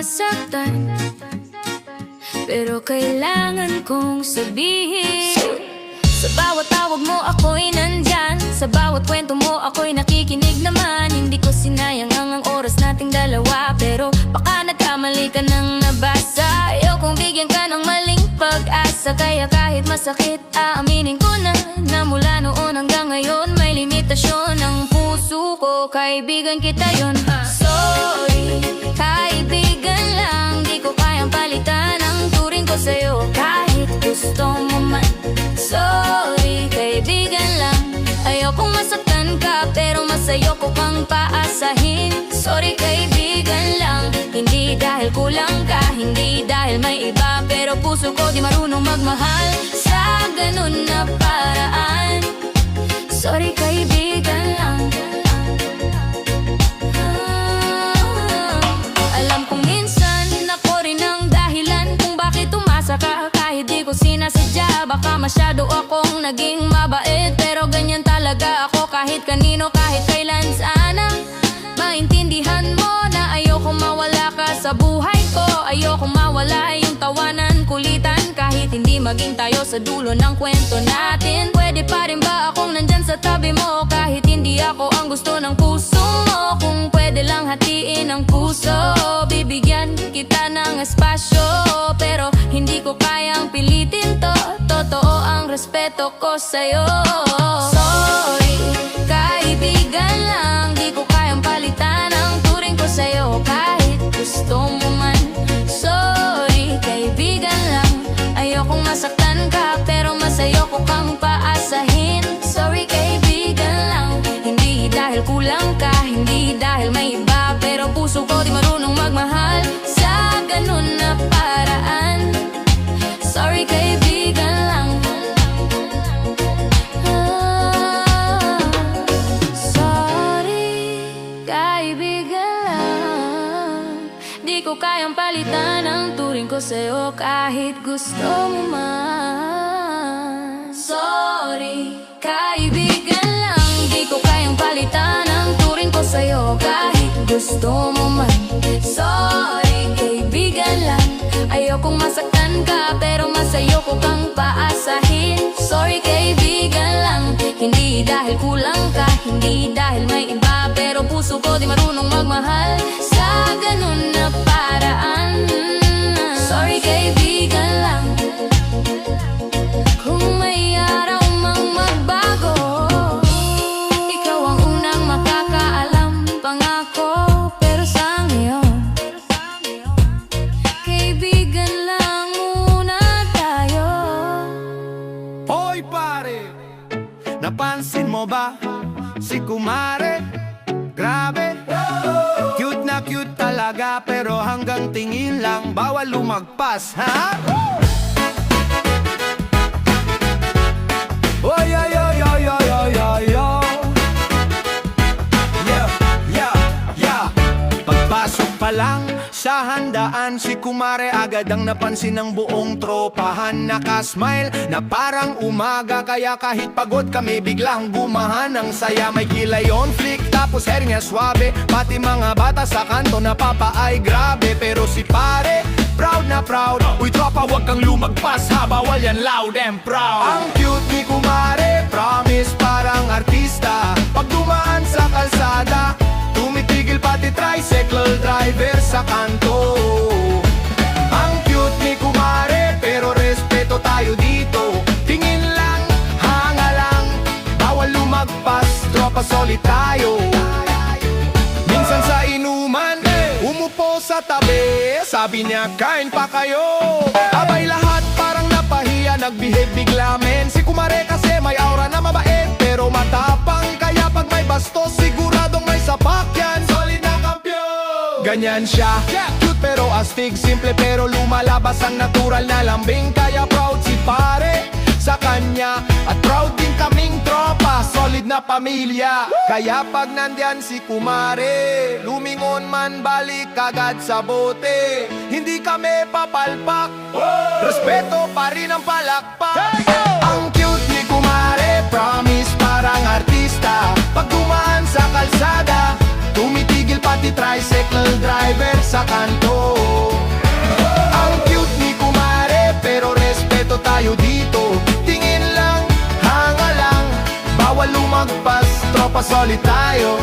masaktan, pero kailangan kong sabihin. Sa bawat tawag mo ako'y nandyan, sa bawat kwento mo ako'y nakikinig naman. Hindi ko sinayang ang oras nating dalawa, pero baka nagkamali ka nang nabasa. Ayokong bigyan ka ng maling pag-asa, kaya kahit masakit aaminin ko na mula noon hanggang ngayon may limitasyon ang puso ko. Kaibigan kita yun. Sorry, kaibigan lang, di ko kayang palitan ang turing ko sa'yo kahit gusto mo man. Sorry, kaibigan lang, ayokong masaktan ka, pero mas ayoko kang paasahin. Sorry, kaibigan lang, hindi dahil kulang ka, hindi dahil may iba, pero puso ko di marunong magmahal sa ganun na paraan. Sorry, kaibigan lang. Alam kong minsan ako rin ang dahilan kung bakit umasa ka, kahit di ko sinasadya. Baka masyado akong naging mabait, pero ganyan talaga ako kahit kanino, kahit kailan. Sana maintindihan mo na ayokong mawala ka sa buhay ko. Ayokong mawala yung tawanan, kulitan, kahit hindi maging tayo sa dulo ng kwento natin. Pwede pa rin ba akong nandyan sa tabi mo kahit hindi ako ang gusto ng puso mo? Kung pwede lang hatiin ang puso, bibigyan kita ng espasyo, pero hindi ko kayang pilitin to. Totoo ang respeto ko sa'yo. Sorry, kaibigan lang, di ko kayang palitan ang turing ko sa'yo kahit gusto mo man. Sorry, kaibigan lang, ayokong masaktan ka, pero mas ayoko kang paasahin. Sorry, kaibigan lang, hindi dahil kulang ka, hindi dahil may iba, pero puso ko di marunong magmahal sa ganun na paraan. Sorry, kaibigan lang. Sorry, kaibigan lang, di ko kayang palitan ang turing ko sa'yo kahit gusto mo man. Sorry, kaibigan lang, di ko kayang palitan ang turing ko sa'yo kahit gusto mo man. Sorry, kaibigan lang, ayokong masaktan ka, pero mas ayoko kang paasahin. Sorry, kaibigan lang, hindi dahil kulang ka, hindi dahil may iba, pero puso ko di marunong magmahal sa ganun na paraan. Sorry, kaibigan lang. Kung may araw mang magbago, ikaw ang unang makakaalam, pangako, pero sa ngayon kaibigan lang muna tayo. Hoy pare, napansin mo ba si Kumare? Grabe, cute na cute talaga, pero hanggang tingin lang, bawal lumagpas, ha? Oy, oy, oy, oy, oy, oy, oy, oy. Yeah, yeah, yeah. Pagpasok pa lang sa handaan, si Kumare agad ang napansin ng buong tropahan. Nakasmile na parang umaga, kaya kahit pagod kami biglang gumahan ng saya. May kilay on flick, tapos hair niya swabe, pati mga bata sa kanto napapa ay grabe. Pero si pare, proud na proud. Uy tropa, wag kang lumagpas ha, bawal yan, loud and proud. Ang cute ni Kumare, promise parang artista. Pag dumaan sa kalsada, tumitigil pati tricycle driver sa kanto. Ang cute ni Kumare, pero respeto tayo dito. Tingin lang, hanga lang, bawal lumagpas, tropa solid tayo. Minsan sa inuman, umupo sa tabi, sabi niya kain pa kayo. Abay lahat parang napahiya, nagbehave bigla men. Si Kumare kasi may aura na mabait, pero matapang, kaya pag may bastos siguradong may sapak yan. Solid na kampiyon, ganyan siya, cute pero astig, simple pero lumalabas ang natural na lambing. Kaya proud si pare sa kanya, at proud din kaming tropa, solid na pamilya. Kaya pag nandyan si Kumare, lumingon man balik agad sa bote. Hindi kami papalpak, respeto pa rin ang palakpak. Ang cute ni Kumare, promise parang artista. Pag dumaan sa kalsada, tumitigil pati tricycle driver sa kanto. tayo dito. Tingin lang, hanga lang, bawal lumagpas, tropa solid tayo.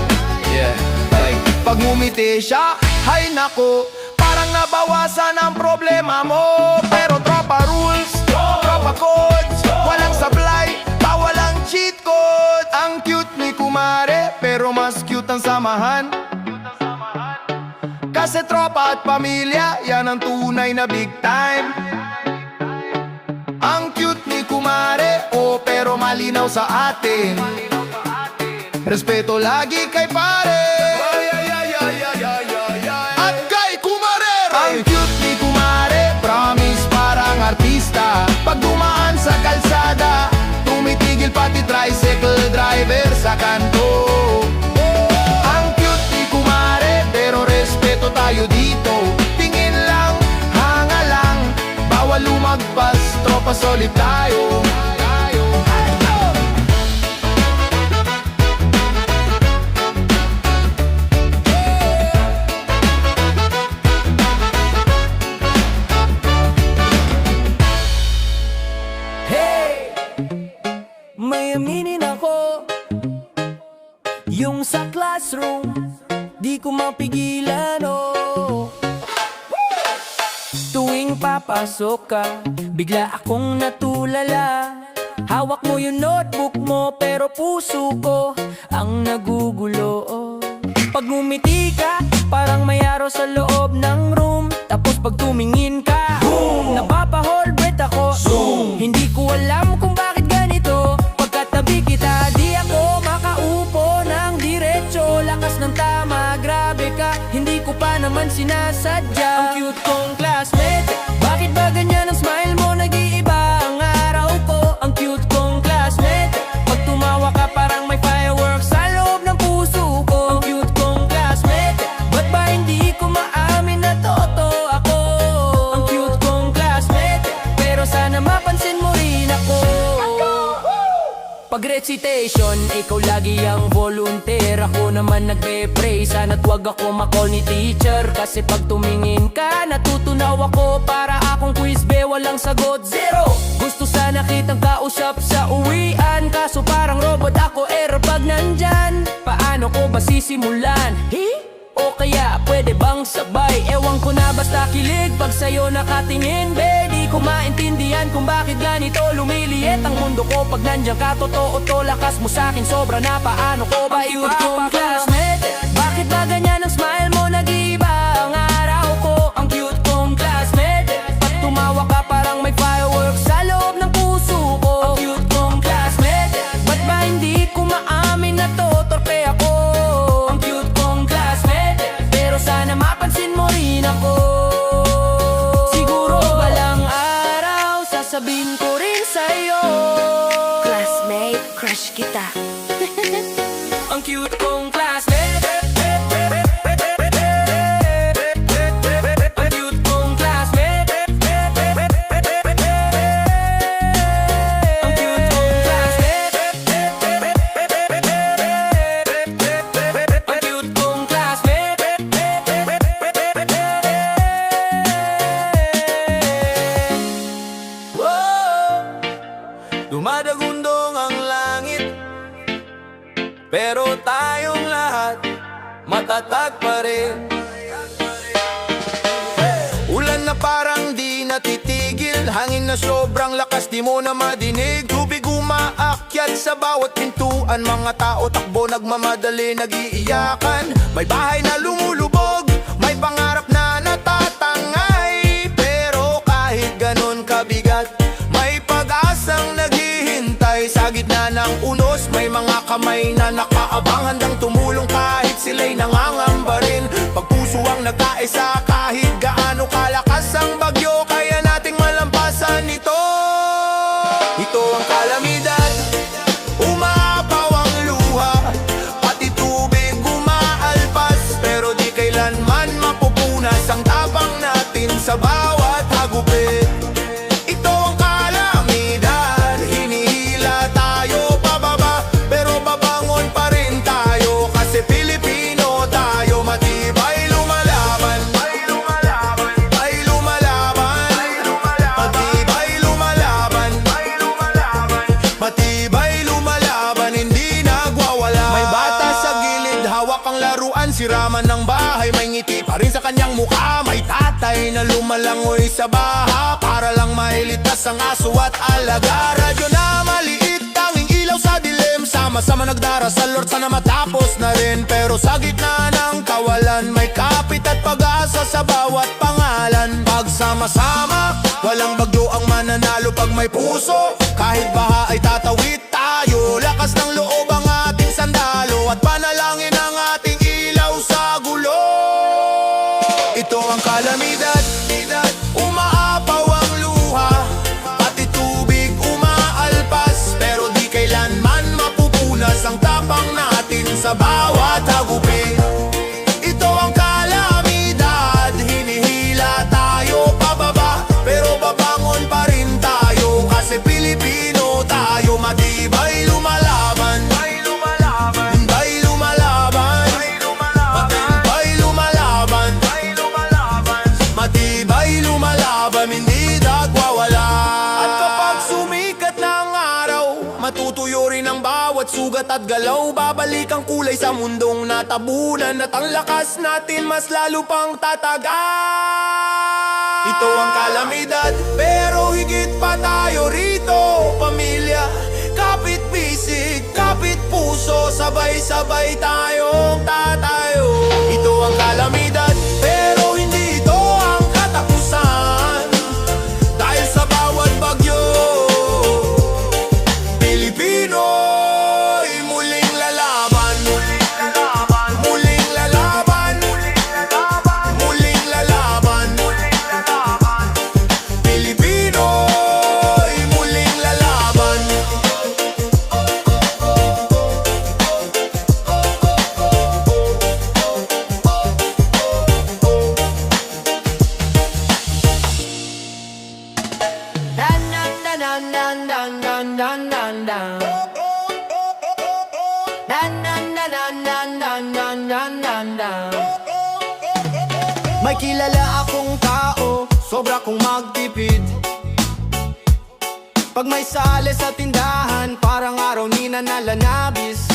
Yeah, ay, pag ngumiti siya, hay nako, parang nabawasan ang problema mo. Pero tropa rules, tropa codes, walang sablay, bawal ang cheat code. Ang cute ni kumare, pero mas cute ang samahan. Kasi tropa at pamilya, yan ang tunay na big time. Ang cute ni kumare, oh pero malinaw sa atin. Respeto lagi kay pare at kay kumare. Ang cute ni kumare, promise parang artista. Pag dumaan sa kalsada, tumitigil pati tricycle driver sa kanto. Ang cute ni kumare, pero respeto tayo dito. Tingin lang, hanga lang, bawal lumagpas, tropa solid tayo. May aminin ako, yung sa classroom, di ko mapigilan, oh. Tuwing papasok ka, bigla akong natulala. Hawak mo yung notebook mo, pero puso ko ang nagugulo, oh. Pag ngumiti ka, parang may araw sa loob ng room. Tapos pag tumingin ka, boom! Napapa-hold breath ako, zoom! Hindi ko alam kung bakit ganito. Pagkatabi kita, di ako makaupo ng diretso. Lakas ng tama, grabe ka, hindi ko pa naman sinasadya. Ang cute kong classmate, bakit ba ganyan ang smile mo? Nag-iiba ang araw ko. Ang cute kong classmate, pag tumawa ka parang may fireworks sa loob ng puso ko. Ang cute kong classmate, ba't ba hindi ko maamin na totoo ako? Ang cute kong classmate, pero sana mapansin mo rin ako. Pag recitation, ikaw lagi ang volunteer. Ako naman nagpe-pray, sana't wag ako makall ni teacher. Kasi pag tumingin ka, natutunaw ako. Para akong quiz be, walang sagot, zero. Gusto sana kitang kausap sa uwian, kaso parang robot ako, error pag nandyan. Paano ko ba sisimulan? O kaya pwede bang sabay? Ewan ko na, basta kilig pag sa'yo nakatingin, be. Di ko maintindihan kung bakit ganito lumiliit ang mundo ko. Pag nandiyan ka, totoo to, lakas mo sa'kin sobra na. Paano ko ba ipapakita? Classmate, bakit ba ganyan ang smile mo? Nag-iiba ang araw ko. Ang cute kong classmate, pag tumawa ka parang may fireworks sa loob ng puso ko. Ang cute kong classmate, ba't ba hindi ko maamin na to, torpe ako? Ang cute kong classmate, pero sana mapansin mo rin ako. Siguro balang araw, sasabihin ko rin sa'yo, Classmate, crush kita. ang cute kong classmate. Ang cute kong classmate. Ang cute kong classmate. Ang cute kong classmate. Whoa! Dumadagundong ang langit, pero tayong lahat matatag pa rin. Ulan na parang di natitigil, hangin na sobrang lakas di mo na madinig. Tubig umaakyat sa bawat pintuan, mga tao takbo nagmamadali nag-iiyakan. May bahay na lumulubog, may pangarap na natatangay. Pero kahit ganun kabigat, may pag-asang naghihintay. Sa gitna ng unos, may mga kamay na nakaabang, handang tumulong kahit sila'y nangangamba rin. Pag puso ang nagkaisa, kahit gaano kalakas ang bagyo, kaya nating malampasan ito. Ito ang kalamidad, umaapaw ang luha, pati tubig umaalpas, pero di kailanman mapupunas ang tapang natin sa bawat hagupit. Ito ang kalamidad, hinihila tayo pababa, pero babangon pa rin tayo. laruan, siraman ng bahay. May ngiti pa rin sa kanyang mukha. May tatay na lumalangoy sa baha para lang mailitas ang aso at alaga. Radyo na maliit, tanging ilaw sa dilim. Sama-sama nagdarasal, Lord, sana matapos na rin. Pero sa gitna ng kawalan, may kapit at pag-asa sa bawat pangalan. Pagsama-sama, walang bagyo ang mananalo pag may puso. Kahit baha ay tatawid tayo. Lakas ng loob ang ating sandalo at panalangin ang ating ilaw sa gulo. Ito ang kalamidad, umaapaw ang luha, pati tubig umaalpas. Pero di kailanman mapupunas ang tapang natin sa bawat hagupin. Ito ang kalamidad, hinihila tayo pababa, pero babangon pa rin tayo. Kasi Pilipino tayo, matibay lumalaban. Matibay lumalaban. Matibay lumalaban, hindi nagwawala. At kapag sumikat ng araw, matutuyo rin ang bawat sugat at galaw. Babalik ang kulay sa mundong natabunan, at ang lakas natin mas lalo pang tatagan. Ito ang kalamidad, pero higit pa tayo rito. Pamilya, kapit bisig, kapit puso, sabay-sabay tayong tatayo. Ito ang kalamidad, pero hindi ito ang katapusan. Dahil sa bawat bagyo, Pilipino'y muling lalaban. Muling lalaban. Muling lalaban. Pilipino'y muling lalaban. May kilala akong tao, sobra kong magtipid. Pag may sale sa tindahan, parang araw ni nananabis.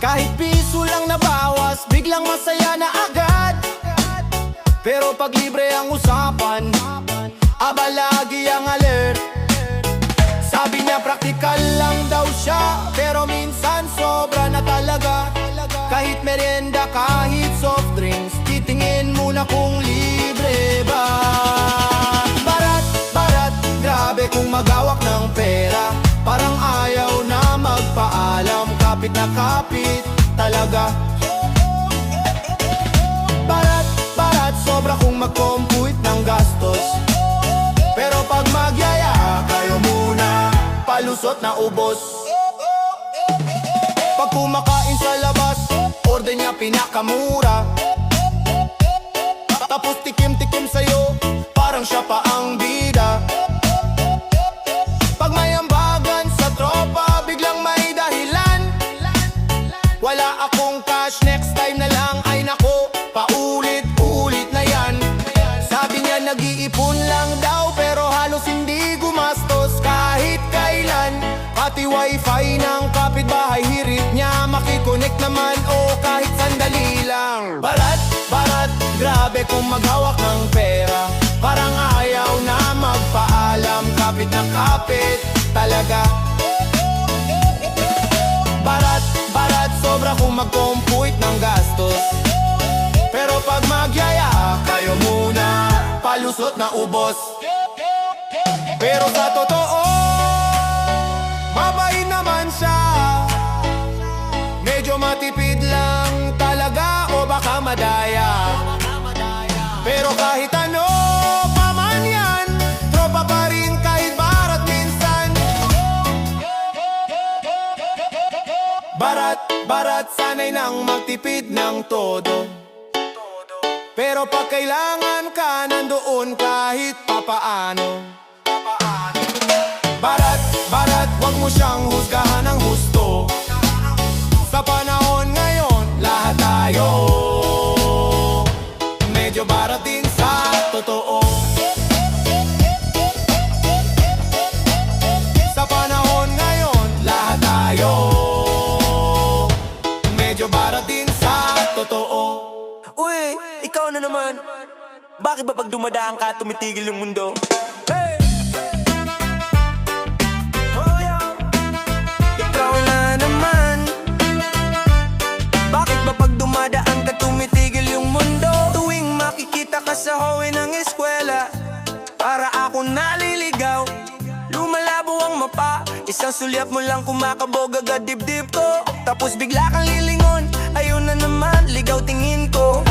Kahit piso lang na bawas, biglang masaya na agad. Pero pag libre ang usapan, aba lagi ang alert. Sabi niya praktikal lang daw siya, pero minsan sobra na talaga. Kahit merienda, kahit soft drinks, titingin muna kung libre ba. Barat, grabe kung magawak ng pera. Parang ayaw na magpaalam, kapit na kapit talaga. Barat, sobra kung mag-compute ng gastos. Pero pag magyaya, kayo muna, palusot na ubos. Pag kumakain sa labas, order niya pinakamura. Tapos tikim-tikim sa'yo, parang siya pa ang bida. Pag may ambagan sa tropa, biglang may dahilan. Wala akong cash, next time na lang. Ay nako, paulit-ulit na yan. Sabi niya nag-iipon lang daw, pero halos hindi gumastos kahit kailan. Pati wifi ng kapitbahay, hirit niya makikonnect naman o kahit sandali lang. Barat, grabe kung maghawak ng pera. Parang ayaw na magpaalam, kapit na kapit talaga. Barat, sobra kung mag-compute ng gastos. Pero pag magyaya, kayo muna, palusot na ubos. Pero sa totoo, mabait naman siya. Medyo matipid lang talaga o baka madaya. Pero kahit ano pa man yan, tropa pa rin kahit barat minsan. Barat, sanay nang magtipid ng todo. Pero pag kailangan ka, nandoon kahit papaano. Barat, wag mo siyang husgahan ng husto. Sa panahon ngayon, lahat tayo medyo barat din sa totoo. Sa panahon ngayon, lahat tayo medyo barat din totoo. Uy, ikaw na naman. Bakit ba pag dumadaan ka, tumitigil yung mundo? Hey! Oh, yeah. Ikaw na naman. Bakit ba pag dumadaan ka, tumitigil yung mundo? Tuwing makikita ka sa hallway ng eskwela, para ako naliligaw. Lumalabo ang mapa, isang sulyap mo lang kumakabog agad dibdib ko. Tapos bigla kang lilingon, ayun na naman, ligaw tingin ko.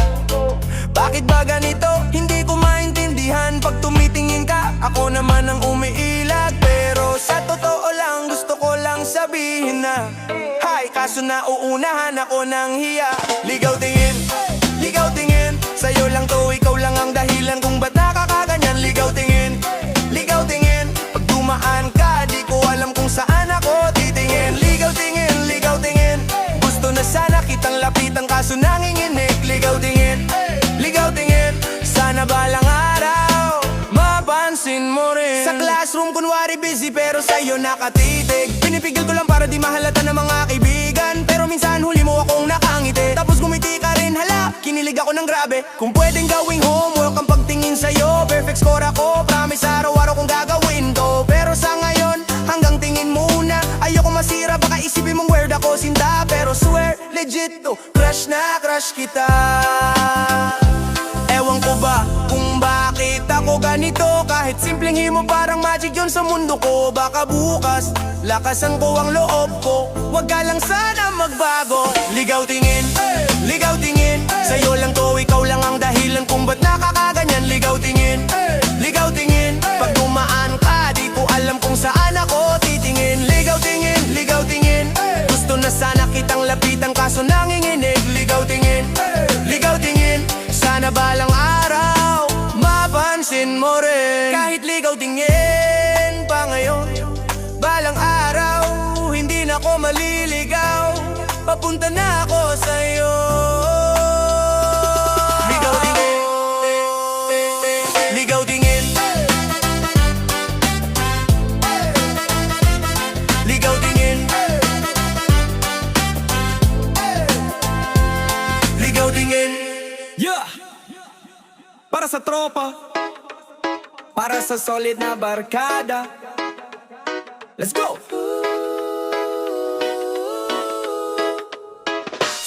Bakit ba ganito? Hindi ko maintindihan. Pag tumitingin ka, ako naman ang umiilag. Pero sa totoo lang, gusto ko lang sabihin na hi, kaso nauunahan ako ng hiya. Ligaw tingin, sa'yo lang to, ikaw lang ang dahilan kung ba't nakakaganyan. Ligaw tingin, pag dumaan ka, di ko alam kung saan ako titingin. Ligaw tingin, gusto na sana kitang lapitan kaso nanginginig. Ligaw tingin, sana balang araw mapansin mo rin. Sa classroom kunwari busy pero sa'yo nakatitig. Pinipigil ko lang para di mahalata ng mga kaibigan, pero minsan huli mo akong nakangiti. Tapos gumiti ka rin, hala, kinilig ako ng grabe. Kung pwedeng gawing homework ang pagtingin sa'yo, perfect score ako, promise araw-araw kong gagawin to. Pero sa ngayon, hanggang tingin muna. Ayoko masira, baka isipin mong weird ako sinta. Pero swear, legit to, crush na crush kita. Ewan ko ba kung bakit ako ganito. Kahit simpleng himo parang magic yun sa mundo ko. Baka bukas, lakasan ko ang loob ko. Wag ka lang sana magbago. Ligaw tingin, sa'yo lang to, ikaw lang ang dahilan kung ba't nakakaganyan. Ligaw tingin, pag dumaan ka, di ko alam kung saan ako titingin. Ligaw tingin, gusto na sana kitang lapitan kaso nanginginig. Ligaw tingin, sana balang araw mapansin mo rin. Kahit ligaw tingin pa ngayon, balang araw hindi na ako maliligaw. Papunta na ako sa'yo. Ligaw tingin, ligaw tingin, ligaw tingin, ligaw tingin. Yeah! Para sa tropa, para sa solid na barkada. Let's go!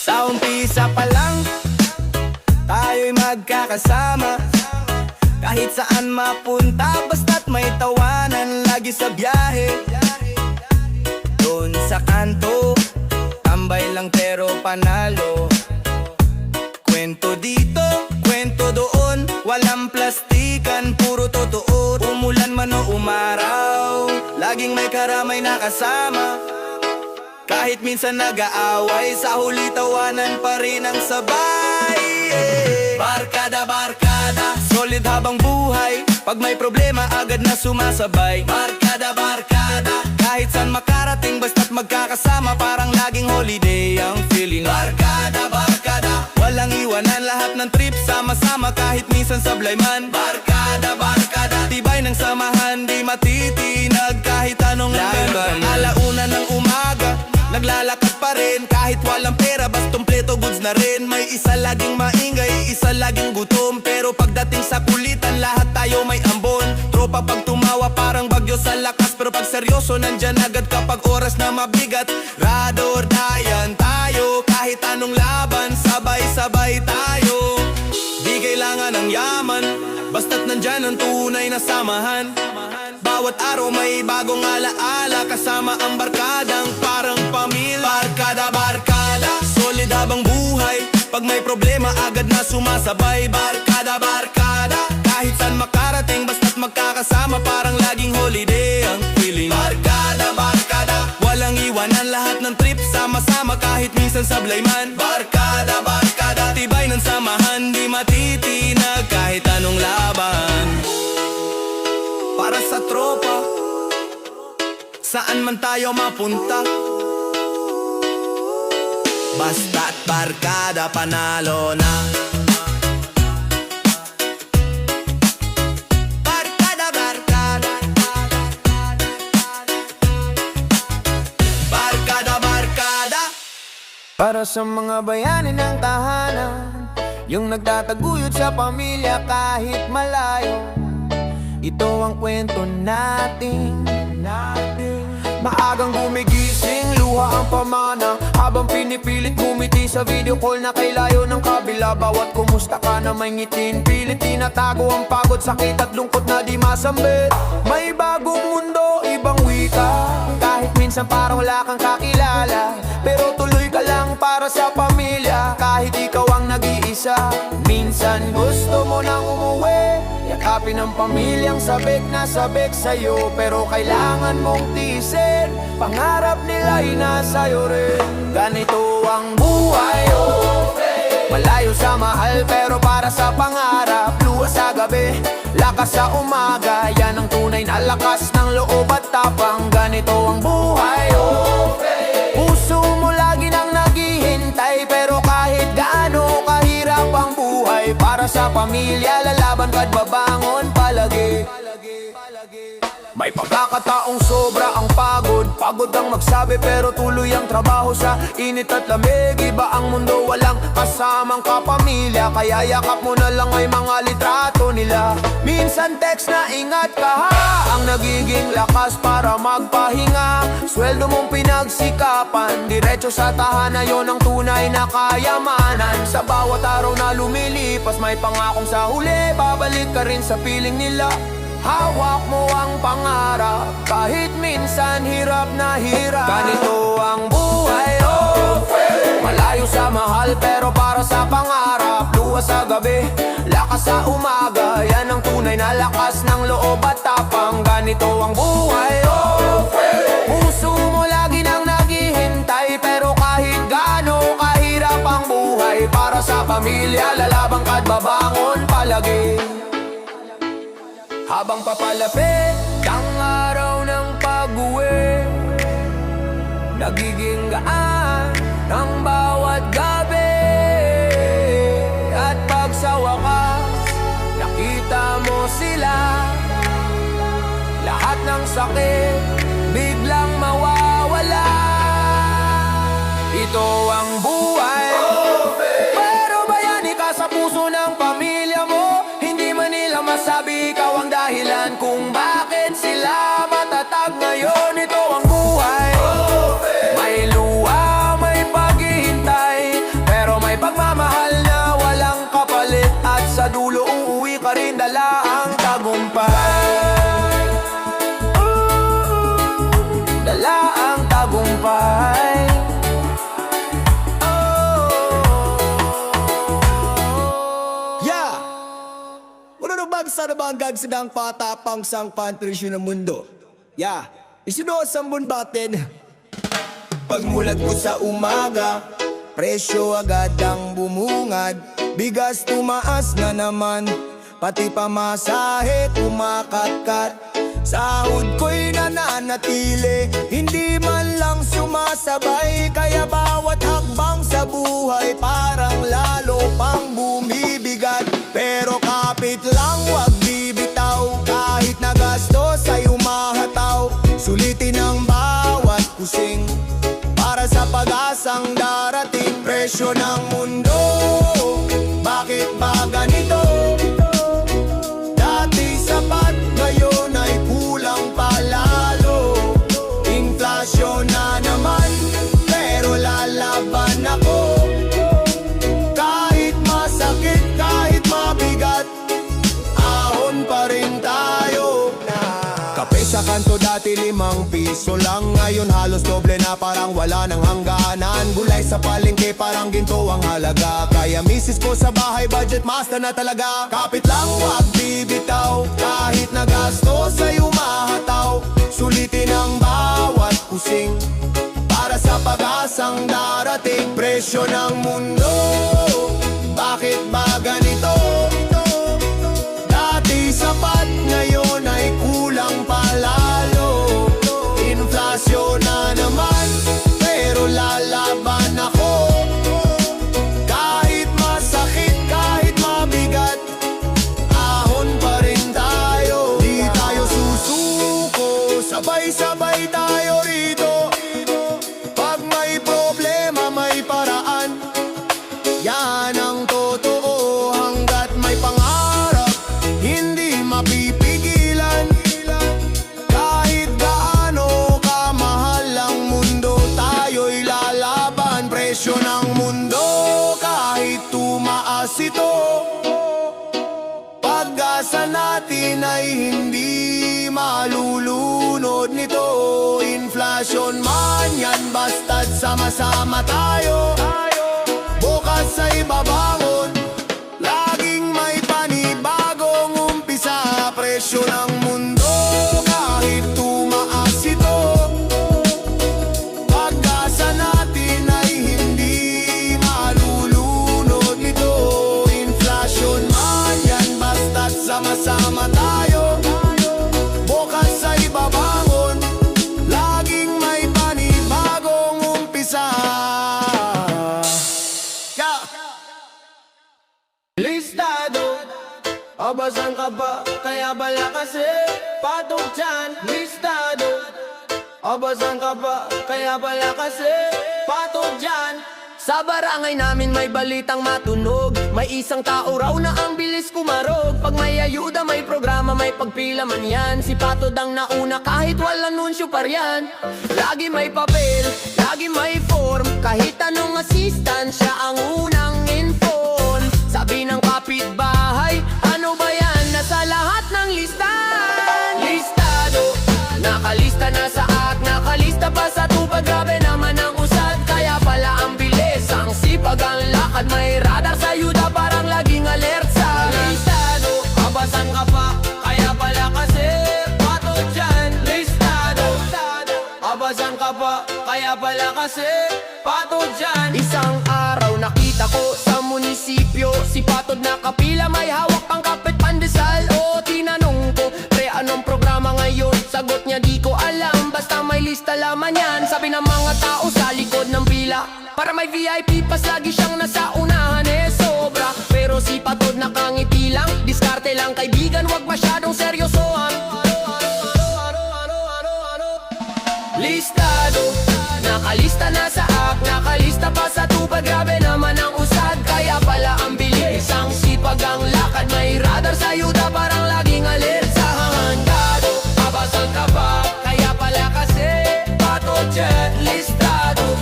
Sa umpisa pa lang, tayo'y magkakasama. Kahit saan mapunta, basta't may tawanan. Lagi sa biyahe, doon sa kanto, tambay lang pero panalo. Kwento dito, kwento doon, walang plastikan, puro totoo. Umulan man o umaraw, laging may karamay na kasama. Kahit minsan nag-aaway, sa huli tawanan pa rin ang sabay. Barkada, solid habang buhay. Pag may problema agad na sumasabay. Barkada, kahit saan makarating basta't magkakasama. Parang laging holiday ang feeling. Barkada, walang iwanan, lahat ng trip sama-sama. Kahit minsan sablay man. Barkada, tibay ng samahan, di matitinag kahit anong laban. Alauna ng umaga, naglalakad pa rin. Kahit walang pera, basta kompleto goods na rin. May isa laging maingay, isa laging gutom. Pero pagdating sa kulitan, lahat tayo may ambon. Tropa pag tumawa parang bagyo sa lakas. Pero pag seryoso, nandyan agad kapag oras na mabigat. Ride or die, yan tayo. Kahit anong laban, sabay-sabay tayo. Di kailangan ng yaman, basta't nandyan ang tunay na samahan. Bawat araw may bagong alaala, kasama ang barkadang parang pamilya. Barkada, solid habang buhay. Pag may problema agad na sumasabay. Barkada, kahit saan makarating basta't magkakasama. Parang laging holiday ang feeling. Barkada, walang iwanan, lahat ng trip sama-sama. Kahit minsan sablay man. Barkada, tibay ng samahan, di matitinag kahit anong laban. Para sa tropa, saan man tayo mapunta, basta't barkada panalo na. Barkada, Para sa mga bayani ng tahanan, yung nagtataguyod sa pamilya kahit malayo. Ito ang kwento natin. Maagang gumigising, luha ang pamana, habang pinipilit bumiti sa video call na kay layo ng kabila. Bawat kumusta ka na may ngitin, pilit tinatago ang pagod, sakit at lungkot na di masambit. May bagong mundo, ibang wika, kahit minsan parang wala kang kakilala, pero tuloy ka lang para sa pamilya, kahit ikaw ang nag-iisa. Minsan gusto mo nang umuwi, yakapin ang pamilyang sabik na sabik sa'yo, pero kailangan mong tiisin, pangarap nila'y nasa'yo rin. Ganito ang buhay, malayo sa mahal pero para sa pangarap. Luha sa gabi, lakas sa umaga, yan ang tunay na lakas ng loob at tapang. Ganito ang buhay, puso mo lagi nang naghihintay, pero kahit gaano kahirap ang buhay, para sa pamilya lalaban ka't babangon palagi. May pagkakataong sobra ang pagod, pagod ang magsabi pero tuloy ang trabaho sa init at lamig. Iba ang mundo, walang kasamang kapamilya, kaya yakap mo na lang ay mga litrato nila. Minsan text na ingat ka ha, ang nagiging lakas para magpahinga. Sweldo mong pinagsikapan, diretso sa tahanan, yon ang tunay na kayamanan. Sa bawat araw na lumilipas, may pangakong sa huli babalik ka rin sa piling nila. Hawak mo ang pangarap, kahit minsan hirap na hirap. Ganito ang buhay, malayo sa mahal pero para sa pangarap. Luha sa gabi, lakas sa umaga, yan ang tunay na lakas ng loob at tapang. Ganito ang buhay, puso mo lagi nang naghihintay, pero kahit gaano kahirap ang buhay, para sa pamilya lalabang ka't babangon palagi. Habang papalapit ang araw ng pag-uwi, nagiging gaan ang bawat gabi. At pag sa wakas nakita mo sila, lahat ng sakit biglang mawawala. Ito ang buhay, pero bayani ka sa puso ng pamilya mo. Hindi man nila masabi ikaw ang dahilan kung bakit sila matatag ngayon. Ito ang buhay, may luha, may paghihintay, pero may pagmamahal na walang kapalit. At sa dulo uuwi ka rin dala ang tagumpay, dala ang tagumpay. Sa nabang gagsidang patapang sang pantrisyo ng mundo. Isunood sa batin. Pagmulat ko sa umaga, presyo agad ang bumungad. Bigas tumaas na naman, pati pamasahe kumakatkat. Sahod ko'y nananatili, hindi man lang sumasabay. Kaya bawat hakbang sa buhay parang lalo pang bumibigat. Pero kapit lang, wag bibitaw, kahit nagastos ay umahataw. Sulitin ang bawat kusing para sa pag-asang darating. Presyo ng mundo, bakit ba ganito? Dati sapat, ngayon ay kulang palalo. Inflasyon na naman, pero lalaban ako. Kahit masakit, kahit mabigat, ahon pa rin tayo. Kape sa kanto dati 5 piso lang, ngayon halos doble na, parang wala nang hangganan. Gulay sa palengke parang ginto ang halaga, kaya misis ko sa bahay budget master na talaga. Kapit lang, wag bibitaw, kahit nagastos ay umahataw. Sulitin ang bawat kusing para sa pag-asang darating. Presyo ng mundo, bakit ba ganito? Dati sapat, ngayon ay kulang palalo. Inflasyon na naman, pero lalaban ako. Kahit masakit, kahit mabigat, ahon pa rin tayo. Di tayo susuko, sabay-sabay tayo rito. Pag may problema, may para ito. Pag-asa natin ay hindi malulunod nito. Inflation man yan, basta't sama-sama tayo. Bukas ay babangon, laging may panibagong umpisa. Presyo ng mundo kahit tumaas ito. Pag-asa natin ay hindi malulunod nito. Inflation man yan, basta't sama-sama tayo. Bukas ay babangon, laging may panibagong umpisa. Yeah. Listado, abasan ka ba? Kaya bala kasi patog dyan. Listado, abasan ka ba? Kaya bala kasi patog dyan. Sa barangay namin may balitang matunog. May isang tao raw na ang bilis kumarog. Pag may ayuda, may programa, may pagpila man yan. Si Patod ang nauna kahit walang anunsyo pa riyan. Lagi may papel, lagi may form. Kahit anong assistant, siya ang unang inform. Sabi ng kapitbahay, ano ba yan? Nasa lahat ng listahan. Listado, nakalista na sa act, nakalista pa sa tupad. Grabe naman ang usad, kaya pala ang bilis. Ang sipag, ang lakad, may radar sa yuda, parang laging alert sa listado. Abasan ka pa, kaya pala kasi patod dyan. Listado, abasan ka pa, kaya pala kasi patod dyan. Isang araw nakita ko sa munisipyo, si Patod na kapila, may hawak pang kapit pandesal. O tinanong ko, pre anong programa ngayon? Sagot niya di ko alam, basta may lista laman yan. Sabi ng mga tao sa likod ng pila, para may VIP pass, lagi siyang nasa unahan, sobra. Pero si Patod nakangiti lang, diskarte lang kaibigan, wag masyadong seryosohan. Listado, nakalista na sa act, nakalista pa sa tupad. Grabe naman ang usad, kaya pala ang bilis. Ang sipag, ang lakad, may radar sa yuda, parang laging alert sa hangado. Abasan ka ba? Kaya pala kasi patod dyan. Listado,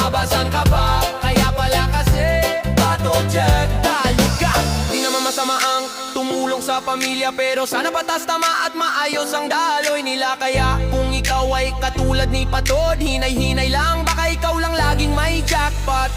abasan ka ba? Kaya pala kasi patod dyan. Talo ka, di naman masama ang tumulong sa pamilya, pero sana patas, tama at maayos ang daloy nila. Kaya kung ikaw ay katulad ni Patod, hinay-hinay lang, baka ikaw lang laging may jackpot.